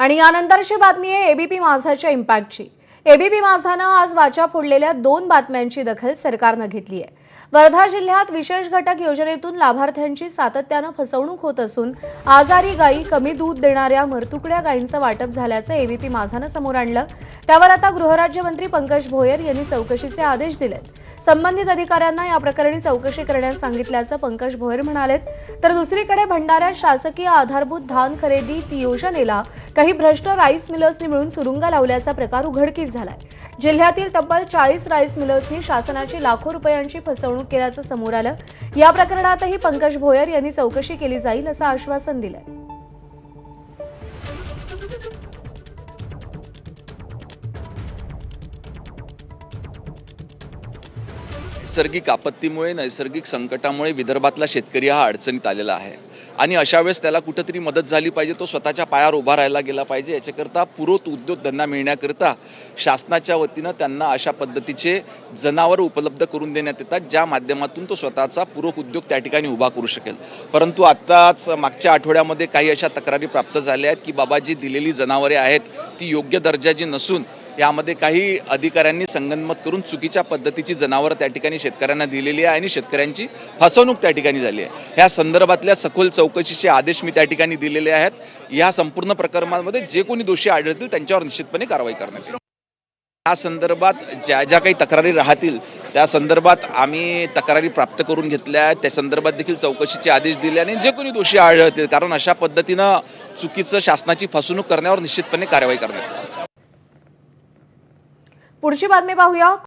आणि यानंतरची बातमी आहे एबीपी माझाच्या इम्पॅक्टची। एबीपी माझानं आज वाचा फोडलेल्या 2 बातम्यांची दखल सरकारनं घेतली आहे। वर्धा जिल्ह्यात विशेष घटक योजनेतून लाभार्थ्यांची सातत्यानं फसवणूक होत असून आजारी गायी, कमी दूध देणाऱ्या मरतुकड्या गायींचं वाटप झाल्याचं एबीपी माझानं समोर आणलं। त्यावर आता गृहराज्यमंत्री पंकज भोयर यांनी चौकशीचे आदेश दिलेत। संबंधित अधिकाऱ्यांना या प्रकरणी चौकशी करण्यास सांगितल्याचं पंकज भोयर म्हणाले। तर दुसरीकडे भंडाऱ्यात शासकीय आधारभूत धान खरेदी योजनेला काही भ्रष्ट राईस मिलर्सनी मिळून सुरुंग लावल्याचा प्रकार उघडकीस झालाय। जिल्ह्यातील तब्बल 40 राईस मिलर्सनी शासनाची लाखो रुपयांची फसवणूक केल्याचं समोर आलं। या प्रकरणातही पंकज भोयर यांनी चौकशी केली जाईल असं आश्वासन दिलंय। नैसर्गिक आपत्तीमुळे, नैसर्गिक संकटामुळे विदर्भातला शेतकरी हा अडचणीत आलेला आहे आणि अशा वेळेस त्याला कुठेतरी मदत झाली पाहिजे, तो स्वतःच्या पायावर उभा राहायला गेला पाहिजे। याच्याकरता पूरक उद्योगधंदा मिळण्याकरता शासनाच्या वतीनं त्यांना अशा पद्धतीचे जनावर उपलब्ध करून देण्यात येतात, ज्या माध्यमातून तो स्वतःचा पूरक उद्योग त्या ठिकाणी उभा करू शकेल। परंतु आताच मागच्या आठवड्यामध्ये काही अशा तक्रारी प्राप्त झाल्या आहेत की बाबा जी दिलेली जनावरे आहेत ती योग्य दर्जाची नसून यामध्ये काही अधिकाऱ्यांनी संगनमत करून चुकीच्या पद्धतीची जनावरं त्या ठिकाणी शेतकऱ्यांना दिलेली आहे आणि शेतकऱ्यांची फसवणूक त्या ठिकाणी झाली आहे। या संदर्भातल्या सखोल चौकशीचे आदेश मी त्या ठिकाणी दिलेले आहेत। या संपूर्ण प्रकरणामध्ये जे कोणी दोषी आढळतील त्यांच्यावर निश्चितपणे कारवाई करण्यात येईल। या संदर्भात ज्या ज्या काही तक्रारी राहतील त्या संदर्भात आम्ही तक्रारी प्राप्त करून घेतल्या आहेत, त्या संदर्भात देखील चौकशीचे आदेश दिले आणि जे कोणी दोषी आढळतील, कारण अशा पद्धतीनं चुकीचं शासनाची फसवणूक करण्यावर निश्चितपणे कारवाई करण्यात येईल। पुढची बातमी पाहूया।